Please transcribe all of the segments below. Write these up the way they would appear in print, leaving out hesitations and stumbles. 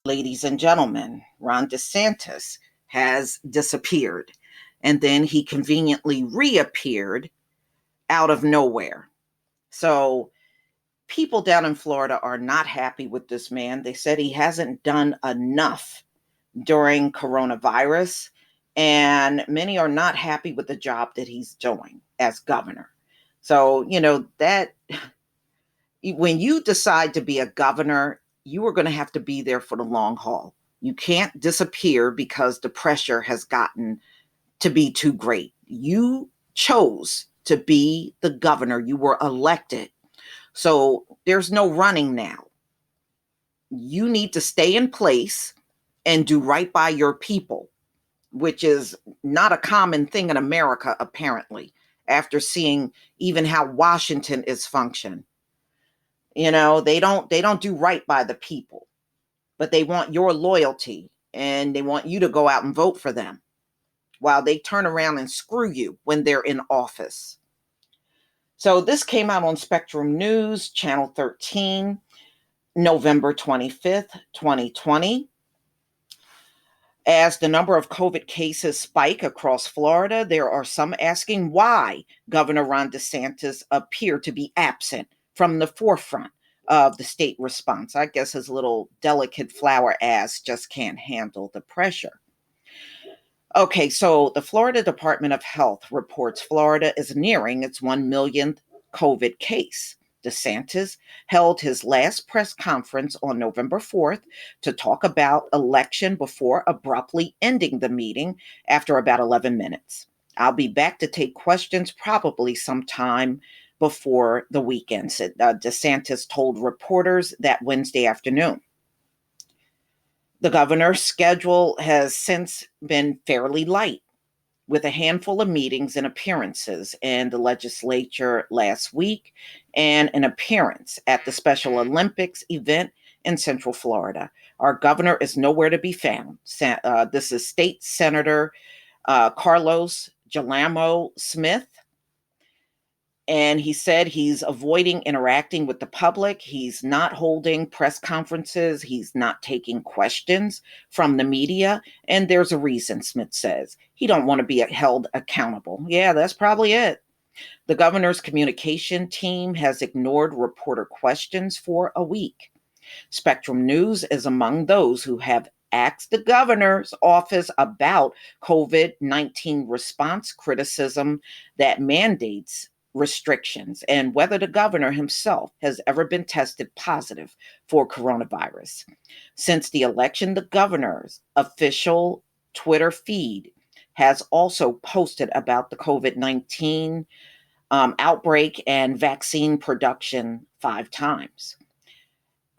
Ladies and gentlemen, Ron DeSantis has disappeared, and then he conveniently reappeared out of nowhere. So people down in Florida are not happy with this man. They said he hasn't done enough during coronavirus, and many are not happy with the job that he's doing as governor. So, that when you decide to be a governor, you are going to have to be there for the long haul. You can't disappear because the pressure has gotten to be too great. You chose to be the governor. You were elected. So there's no running now. You need to stay in place and do right by your people, which is not a common thing in America, apparently, after seeing even how Washington is functioning. They don't do right by the people, but they want your loyalty and they want you to go out and vote for them while they turn around and screw you when they're in office. So this came out on Spectrum News, Channel 13, November 25th, 2020. As the number of COVID cases spike across Florida, there are some asking why Governor Ron DeSantis appeared to be absent from the forefront of the state response. I guess his little delicate flower ass just can't handle the pressure. Okay, so the Florida Department of Health reports Florida is nearing its 1 millionth COVID case. DeSantis held his last press conference on November 4th to talk about election before abruptly ending the meeting after about 11 minutes. I'll be back to take questions probably sometime before the weekend, said DeSantis told reporters that Wednesday afternoon. The governor's schedule has since been fairly light, with a handful of meetings and appearances in the legislature last week and an appearance at the Special Olympics event in Central Florida. Our governor is nowhere to be found. This is State Senator Carlos Jalamo Smith. And he said he's avoiding interacting with the public. He's not holding press conferences. He's not taking questions from the media. And there's a reason, Smith says. He don't want to be held accountable. Yeah, that's probably it. The governor's communication team has ignored reporter questions for a week. Spectrum News is among those who have asked the governor's office about COVID-19 response criticism that mandates restrictions and whether the governor himself has ever been tested positive for coronavirus. Since the election, the governor's official Twitter feed has also posted about the COVID-19 outbreak and vaccine production 5 times.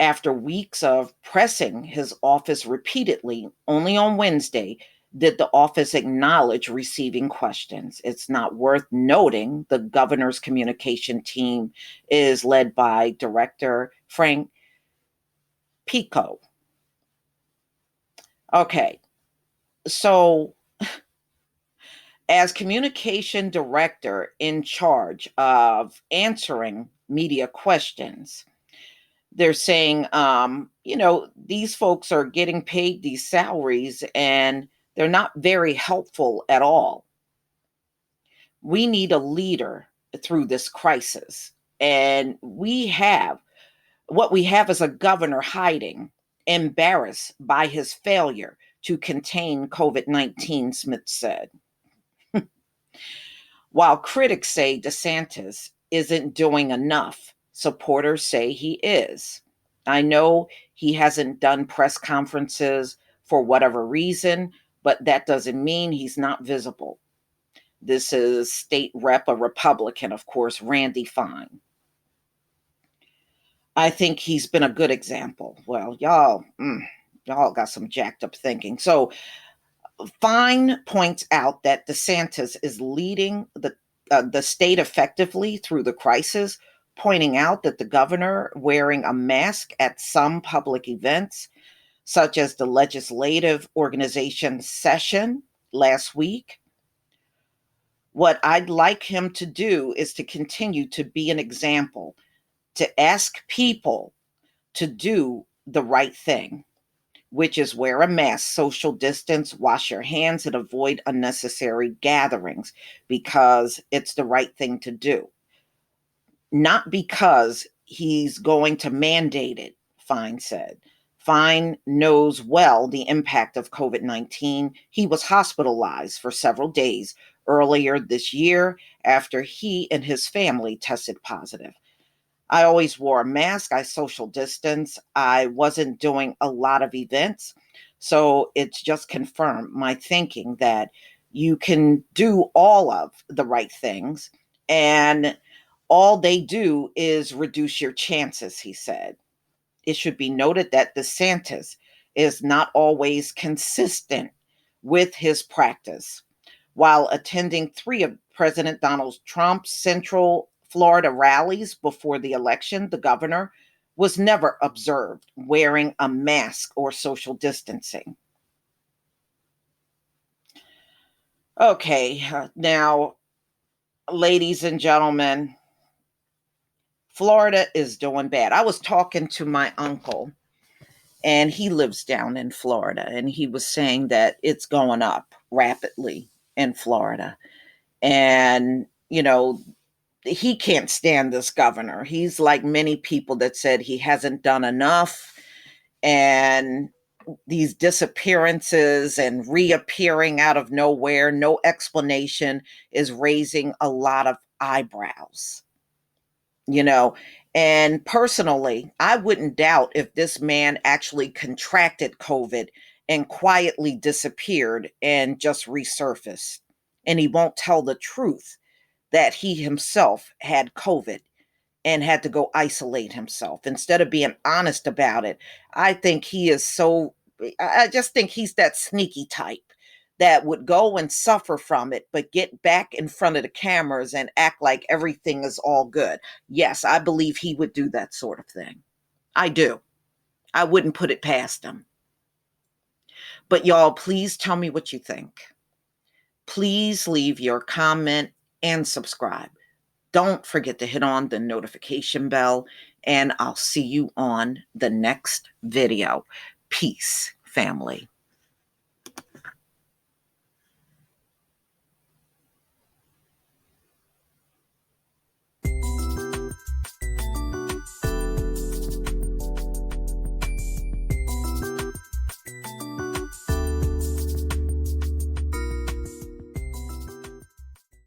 After weeks of pressing his office repeatedly, only on Wednesday did the office acknowledge receiving questions. It's not worth noting the governor's communication team is led by Director Frank Pico. Okay, so as communication director in charge of answering media questions, they're saying, these folks are getting paid these salaries and they're not very helpful at all. We need a leader through this crisis. And what we have is a governor hiding, embarrassed by his failure to contain COVID-19, Smith said. While critics say DeSantis isn't doing enough, supporters say he is. I know he hasn't done press conferences for whatever reason, but that doesn't mean he's not visible. This is State Rep, a Republican, of course, Randy Fine. I think he's been a good example. Well, y'all got some jacked up thinking. So Fine points out that DeSantis is leading the state effectively through the crisis, pointing out that the governor wearing a mask at some public events, such as the legislative organization session last week. What I'd like him to do is to continue to be an example, to ask people to do the right thing. which is wear a mask, social distance, wash your hands, and avoid unnecessary gatherings because it's the right thing to do. Not because he's going to mandate it, Fine said. Fine knows well the impact of COVID 19. He was hospitalized for several days earlier this year after he and his family tested positive. I always wore a mask. I social distance. I wasn't doing a lot of events. So it's just confirmed my thinking that you can do all of the right things and all they do is reduce your chances, he said. It should be noted that DeSantis is not always consistent with his practice. While attending three of President Donald Trump's Central Florida rallies before the election, the governor was never observed wearing a mask or social distancing. Okay, now, ladies and gentlemen, Florida is doing bad. I was talking to my uncle, and he lives down in Florida, and he was saying that it's going up rapidly in Florida. And, he can't stand this governor. He's like many people that said he hasn't done enough. And these disappearances and reappearing out of nowhere, no explanation, is raising a lot of eyebrows, you know. And personally, I wouldn't doubt if this man actually contracted COVID and quietly disappeared and just resurfaced. And he won't tell the truth that he himself had COVID and had to go isolate himself instead of being honest about it. I think he is so, I just think he's that sneaky type that would go and suffer from it, but get back in front of the cameras and act like everything is all good. Yes, I believe he would do that sort of thing. I do. I wouldn't put it past him. But y'all, please tell me what you think. Please leave your comment and subscribe. Don't forget to hit on the notification bell, and I'll see you on the next video. Peace, family.